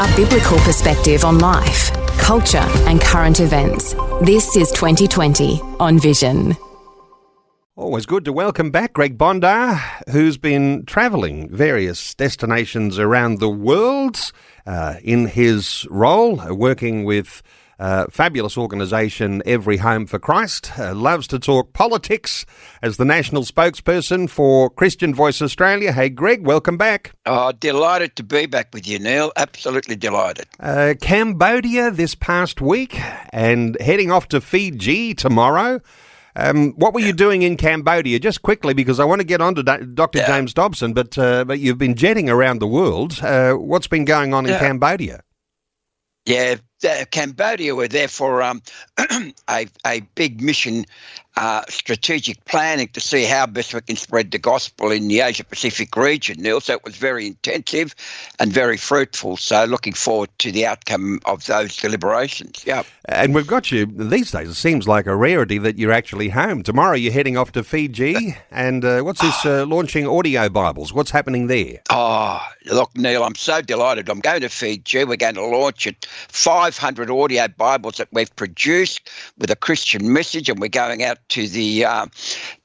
A biblical perspective on life, culture and current events. This is 2020 on Vision. Always good to welcome back Greg Bondar, who's been travelling various destinations around the world in his role, working with fabulous organisation Every Home for Christ. Loves to talk politics as the national spokesperson for Christian Voice Australia. Hey Greg, welcome back. Oh, delighted to be back with you, Neil. Absolutely delighted. Cambodia this past week and heading off to Fiji tomorrow. What were you doing in Cambodia? Just quickly, because I want to get on to Dr. James Dobson, but you've been jetting around the world. What's been going on in Cambodia? Yeah, Cambodia were there for a big mission, strategic planning to see how best we can spread the gospel in the Asia-Pacific region, Neil. So it was very intensive and very fruitful. So looking forward to the outcome of those deliberations. Yeah. And we've got you, these days, it seems like a rarity that you're actually home. Tomorrow you're heading off to Fiji. And what's this launching audio Bibles? What's happening there? Oh, look, Neil, I'm so delighted. I'm going to Fiji. We're going to launch it. 500 audio Bibles that we've produced with a Christian message, and we're going out to the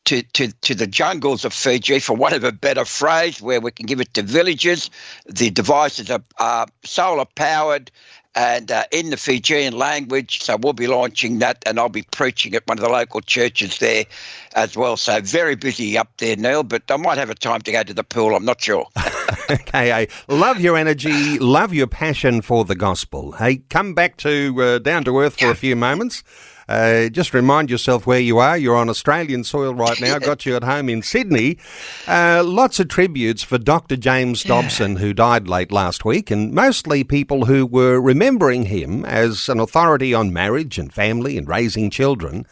to the jungles of Fiji, for want of a better phrase, where we can give it to villages. The devices are solar powered and in the Fijian language. So we'll be launching that, and I'll be preaching at one of the local churches there as well. So very busy up there, Neil, but I might have a time to go to the pool. I'm not sure. Okay, I love your energy, love your passion for the gospel. Hey, come back to down to earth for a few moments. Just remind yourself where you are. You're on Australian soil right now. Got you at home in Sydney. Lots of tributes for Dr. James Dobson, who died late last week, and mostly people who were remembering him as an authority on marriage and family and raising children.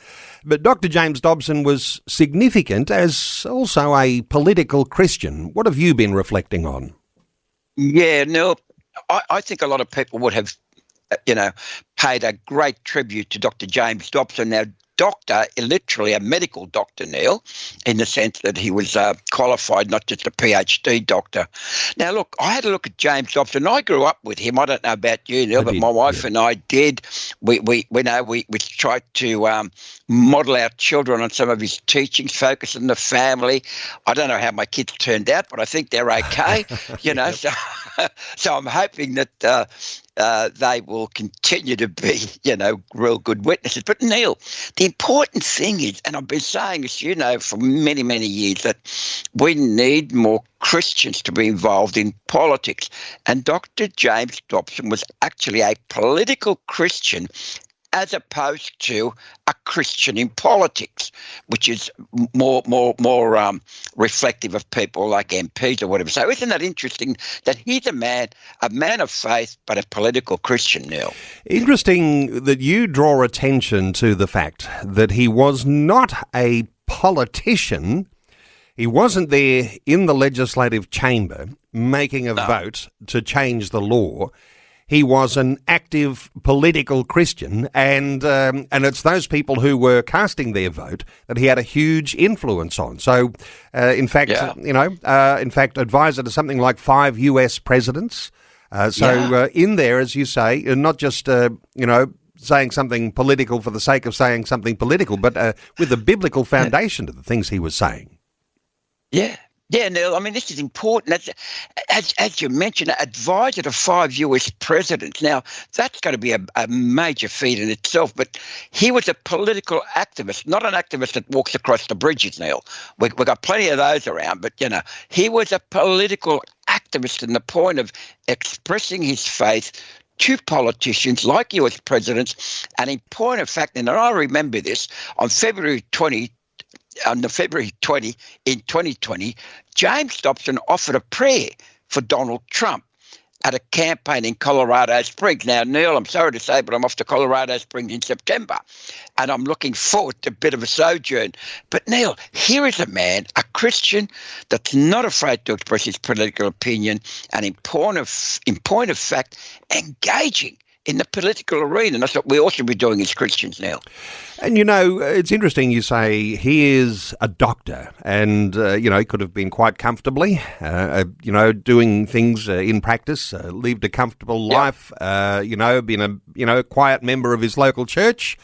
But Dr. James Dobson was significant as also a political Christian. What have you been reflecting on? Yeah, no, I think a lot of people would have paid a great tribute to Dr. James Dobson. Now, doctor, literally a medical doctor, Neil, in the sense that he was qualified, not just a PhD doctor. Now, look, I had a look at James Dobson. I grew up with him. I don't know about you, Neil, but my wife and I did. We tried to model our children on some of his teachings, focus on the family. I don't know how my kids turned out, but I think they're okay. So I'm hoping that they will continue to be, real good witnesses. But Neil, the important thing is, and I've been saying this, for many, many years, that we need more Christians to be involved in politics. And Dr. James Dobson was actually a political Christian as opposed to a Christian in politics, which is more reflective of people like MPs or whatever. So isn't that interesting that he's a man of faith, but a political Christian, Neil? Interesting that you draw attention to the fact that he was not a politician. He wasn't there in the legislative chamber making a vote to change the law. He was an active political Christian, and it's those people who were casting their vote that he had a huge influence on. So, in fact, advisor to something like 5 US presidents. In there, as you say, not just saying something political for the sake of saying something political, but with a biblical foundation to the things he was saying. Yeah. Yeah, Neil, I mean, this is important. As you mentioned, advisor to 5 US presidents. Now, that's going to be a major feat in itself, but he was a political activist, not an activist that walks across the bridges, Neil. We've got plenty of those around, but, he was a political activist in the point of expressing his faith to politicians like US presidents. And in point of fact, and I remember this, on February 20 in 2020, James Dobson offered a prayer for Donald Trump at a campaign in Colorado Springs. Now, Neil, I'm sorry to say, but I'm off to Colorado Springs in September, and I'm looking forward to a bit of a sojourn. But, Neil, here is a man, a Christian, that's not afraid to express his political opinion, and in point of fact, engaging in the political arena. And that's what we ought to be doing as Christians now. And, it's interesting you say he is a doctor and, he could have been quite comfortably, doing things in practice, lived a comfortable life, been a quiet member of his local church.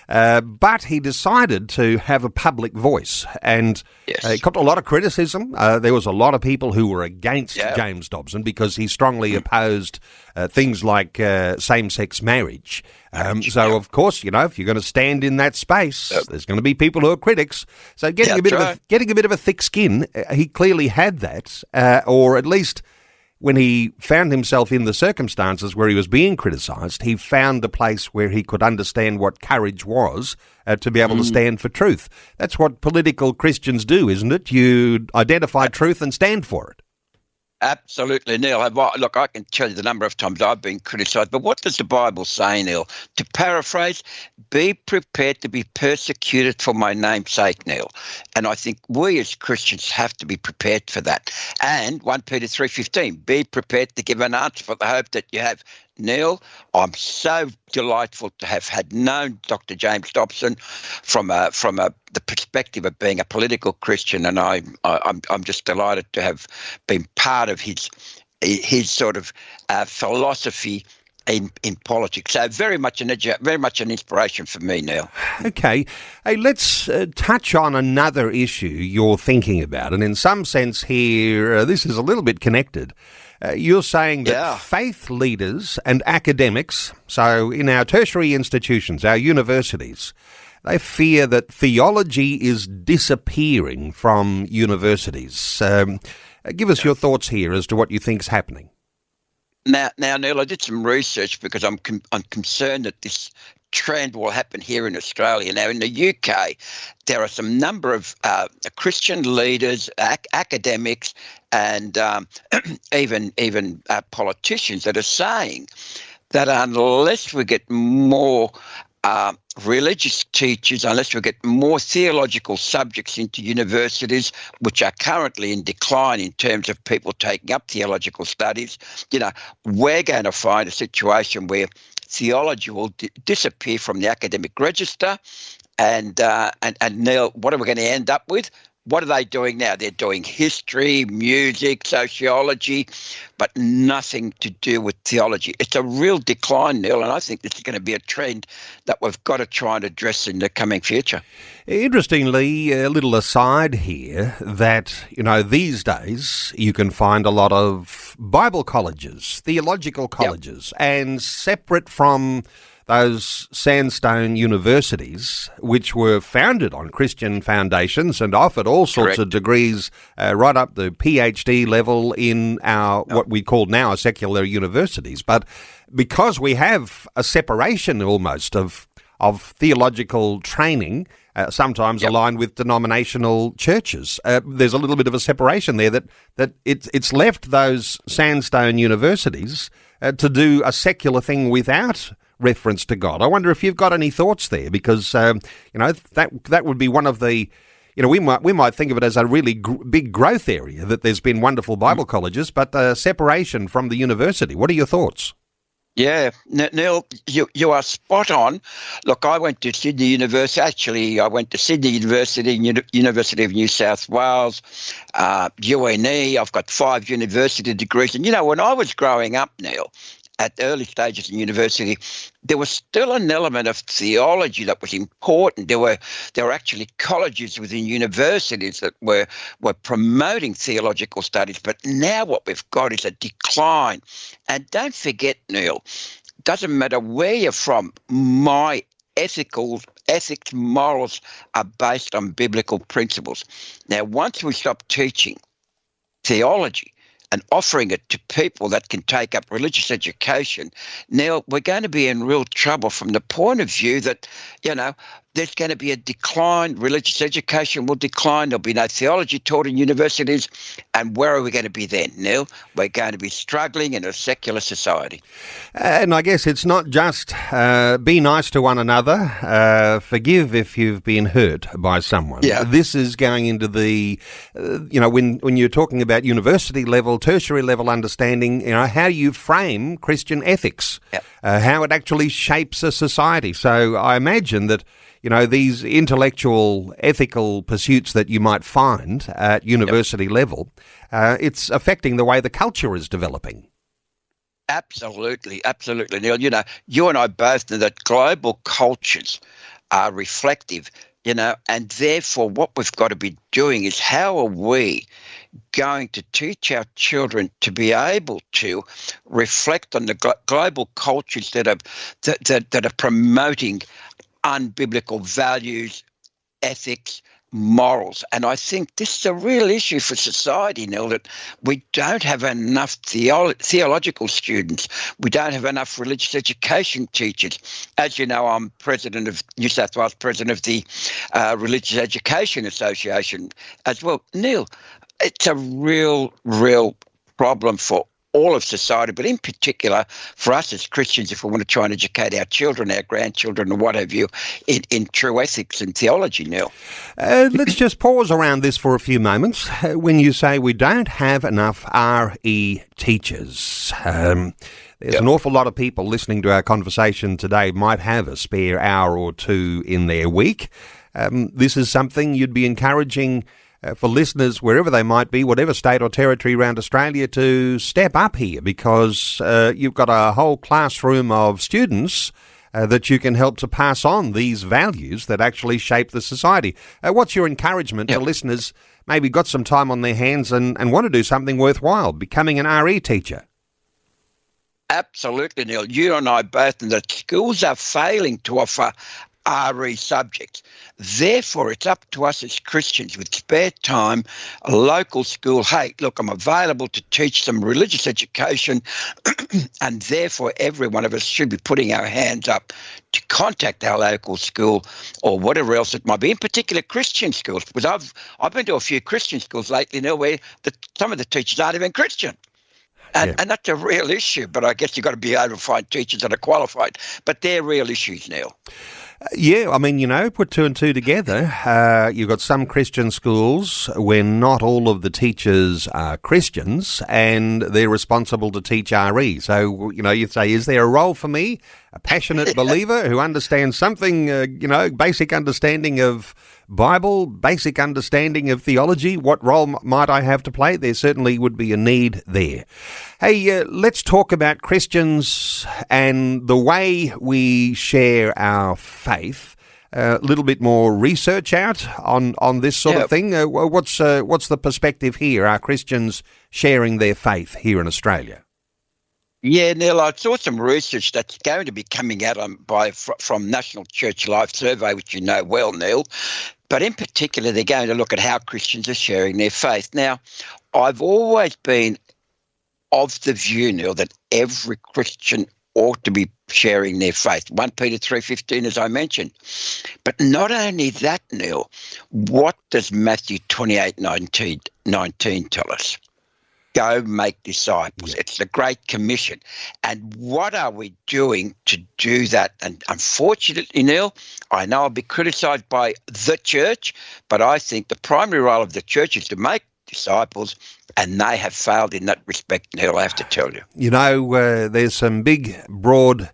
But he decided to have a public voice, and he got a lot of criticism. There was a lot of people who were against James Dobson because he strongly opposed things like same-sex marriage. Of course, if you're going to stand in that space, there's going to be people who are critics. So getting a bit of a thick skin, he clearly had that, or at least when he found himself in the circumstances where he was being criticised, he found a place where he could understand what courage was to be able to stand for truth. That's what political Christians do, isn't it? You identify truth and stand for it. Absolutely, Neil. Look, I can tell you the number of times I've been criticised, but what does the Bible say, Neil? To paraphrase, be prepared to be persecuted for my name's sake, Neil. And I think we as Christians have to be prepared for that. And 1 Peter 3:15, be prepared to give an answer for the hope that you have. Neil, I'm so delightful to have known Dr. James Dobson from the perspective of being a political Christian, and I'm just delighted to have been part of his sort of philosophy in politics. So very much an inspiration for me, Neil. Okay, hey, let's touch on another issue you're thinking about, and in some sense here, this is a little bit connected. You're saying that faith leaders and academics, so in our tertiary institutions, our universities, they fear that theology is disappearing from universities. Give us your thoughts here as to what you think's happening. Now, Neil, I did some research because I'm concerned that this trend will happen here in Australia. Now, in the UK, there are some number of Christian leaders, academics, and even politicians that are saying that unless we get more religious teachers, unless we get more theological subjects into universities, which are currently in decline in terms of people taking up theological studies, we're going to find a situation where theology will disappear from the academic register. And Neil, what are we going to end up with? What are they doing now? They're doing history, music, sociology, but nothing to do with theology. It's a real decline, Neil, and I think this is going to be a trend that we've got to try and address in the coming future. Interestingly, a little aside here, that, these days you can find a lot of Bible colleges, theological colleges, and separate from those sandstone universities, which were founded on Christian foundations and offered all sorts of degrees right up the PhD level in our what we call now secular universities. But because we have a separation almost of theological training, sometimes aligned with denominational churches, there's a little bit of a separation there that it's left those sandstone universities to do a secular thing without reference to God. I wonder if you've got any thoughts there, because that would be one of the, we might think of it as a really big growth area, that there's been wonderful Bible colleges, but separation from the university. What are your thoughts? Yeah, Neil, you are spot on. Look, I went to Sydney University. Actually, I went to Sydney University, University of New South Wales, UNE. I've got 5 university degrees. And, when I was growing up, Neil, at the early stages in university, there was still an element of theology that was important. There were actually colleges within universities that were promoting theological studies. But now what we've got is a decline. And don't forget, Neil, doesn't matter where you're from, my ethics, morals are based on biblical principles. Now, once we stop teaching theology and offering it to people that can take up religious education, now we're going to be in real trouble from the point of view that, there's going to be a decline. Religious education will decline. There'll be no theology taught in universities. And where are we going to be then, Neil? We're going to be struggling in a secular society. And I guess it's not just be nice to one another, forgive if you've been hurt by someone. Yeah. This is going into the, when you're talking about university level, tertiary level understanding, how you frame Christian ethics. how it actually shapes a society. So I imagine that, these intellectual, ethical pursuits that you might find at university level, it's affecting the way the culture is developing. Absolutely, Neil. You and I both know that global cultures are reflective, and therefore what we've got to be doing is how are we going to teach our children to be able to reflect on the global cultures that are promoting unbiblical values, ethics, morals. And I think this is a real issue for society, Neil, that we don't have enough theological students. We don't have enough religious education teachers. As you know, I'm president of New South Wales, president of the Religious Education Association as well. Neil, it's a real problem for all of society, but in particular for us as Christians, if we want to try and educate our children, our grandchildren, and what have you, in true ethics and theology, Neil. Let's just pause around this for a few moments. When you say we don't have enough RE teachers, there's an awful lot of people listening to our conversation today might have a spare hour or two in their week. This is something you'd be encouraging for listeners, wherever they might be, whatever state or territory around Australia, to step up here, because you've got a whole classroom of students that you can help to pass on these values that actually shape the society. What's your encouragement to listeners maybe got some time on their hands and want to do something worthwhile, becoming an RE teacher? Absolutely, Neil. You and I both know that schools are failing to offer RE subjects. Therefore, it's up to us as Christians with spare time, a local school. Hey, look, I'm available to teach some religious education, and therefore every one of us should be putting our hands up to contact our local school or whatever else it might be, in particular Christian schools. Because I've been to a few Christian schools lately, Neil, where some of the teachers aren't even Christian. And that's a real issue, but I guess you've got to be able to find teachers that are qualified. But they're real issues, Neil. Yeah, I mean, put two and two together. You've got some Christian schools where not all of the teachers are Christians and they're responsible to teach RE. So, you say, is there a role for me, a passionate believer who understands something, basic understanding of Bible, basic understanding of theology? What role might I have to play? There certainly would be a need there. Hey, let's talk about Christians and the way we share our faith. A little bit more research out on this sort of thing. What's the perspective here? Are Christians sharing their faith here in Australia? Yeah, Neil, I saw some research that's going to be coming out from National Church Life Survey, which you know well, Neil. But in particular, they're going to look at how Christians are sharing their faith. Now, I've always been of the view, Neil, that every Christian ought to be sharing their faith. 1 Peter 3:15, as I mentioned. But not only that, Neil, what does Matthew 28:19 tell us? Go make disciples. It's the Great Commission. And what are we doing to do that? And unfortunately, Neil, I know I'll be criticised by the church, but I think the primary role of the church is to make disciples, and they have failed in that respect, Neil, I have to tell you. There's some big, broad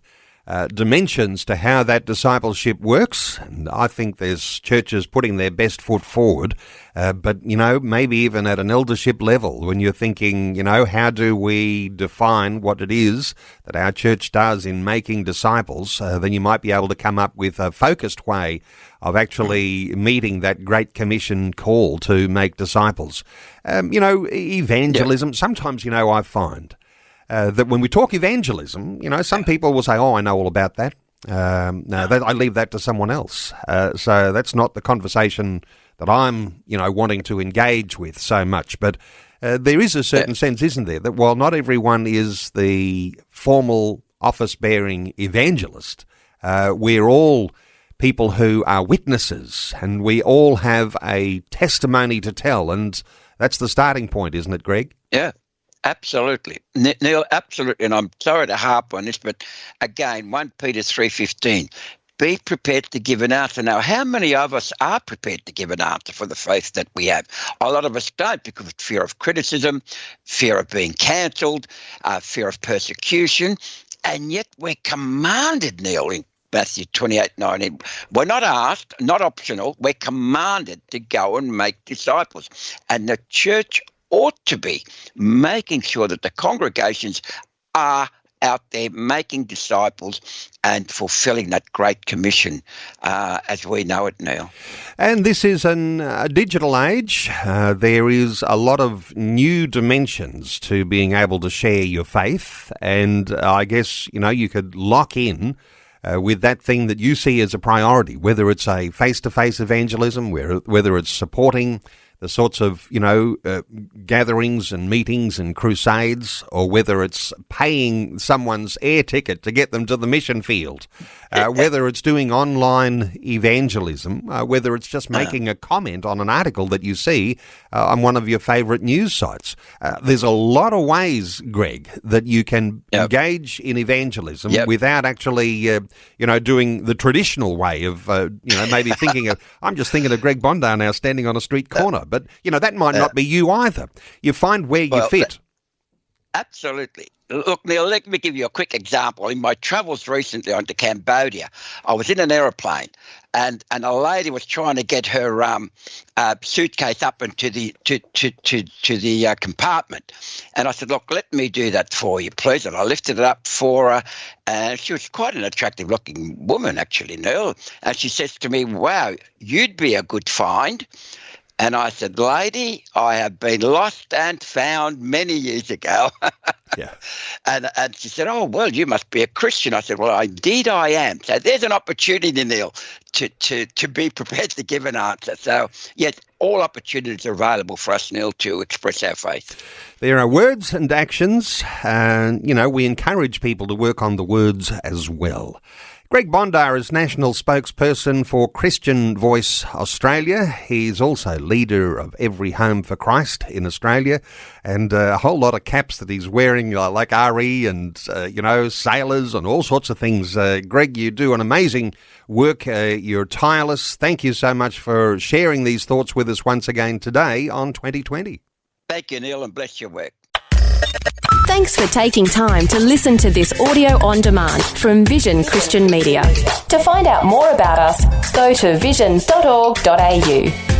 dimensions to how that discipleship works, and I think there's churches putting their best foot forward, but maybe even at an eldership level, when you're thinking, how do we define what it is that our church does in making disciples, then you might be able to come up with a focused way of actually meeting that Great Commission call to make disciples. Evangelism, sometimes, I find that when we talk evangelism, some people will say, oh, I know all about that. I leave that to someone else. So that's not the conversation that I'm, wanting to engage with so much. But there is a certain sense, isn't there, that while not everyone is the formal office-bearing evangelist, we're all people who are witnesses, and we all have a testimony to tell, and that's the starting point, isn't it, Greg? Yeah. Absolutely. Neil, absolutely. And I'm sorry to harp on this, but again, 1 Peter 3:15, be prepared to give an answer. Now, how many of us are prepared to give an answer for the faith that we have? A lot of us don't, because of fear of criticism, fear of being cancelled, fear of persecution. And yet we're commanded, Neil, in Matthew 28:19. We're not asked, not optional. We're commanded to go and make disciples. And the church ought to be making sure that the congregations are out there making disciples and fulfilling that great commission as we know it now. And this is a digital age. There is a lot of new dimensions to being able to share your faith. And I guess, you could lock in with that thing that you see as a priority, whether it's a face-to-face evangelism, whether it's supporting the sorts of, gatherings and meetings and crusades, or whether it's paying someone's air ticket to get them to the mission field, whether it's doing online evangelism, whether it's just making a comment on an article that you see on one of your favourite news sites. There's a lot of ways, Greg, that you can engage in evangelism without actually, doing the traditional way of, maybe thinking of, I'm just thinking of Greg Bondar now standing on a street corner. But, that might not be you either. You find where you fit. Absolutely. Look, Neil, let me give you a quick example. In my travels recently onto Cambodia, I was in an aeroplane and a lady was trying to get her suitcase up into the the compartment. And I said, look, let me do that for you, please. And I lifted it up for her. And she was quite an attractive-looking woman, actually, Neil. And she says to me, wow, you'd be a good find. And I said, lady, I have been lost and found many years ago. Yeah. And she said, oh, well, you must be a Christian. I said, well, indeed I am. So there's an opportunity, Neil, to be prepared to give an answer. So, yes, all opportunities are available for us, Neil, to express our faith. There are words and actions, and, we encourage people to work on the words as well. Greg Bondar is National Spokesperson for Christian Voice Australia. He's also leader of Every Home for Christ in Australia, and a whole lot of caps that he's wearing, like RE and, sailors and all sorts of things. Greg, you do an amazing work. You're tireless. Thank you so much for sharing these thoughts with us once again today on 2020. Thank you, Neil, and bless your work. Thanks for taking time to listen to this audio on demand from Vision Christian Media. To find out more about us, go to vision.org.au.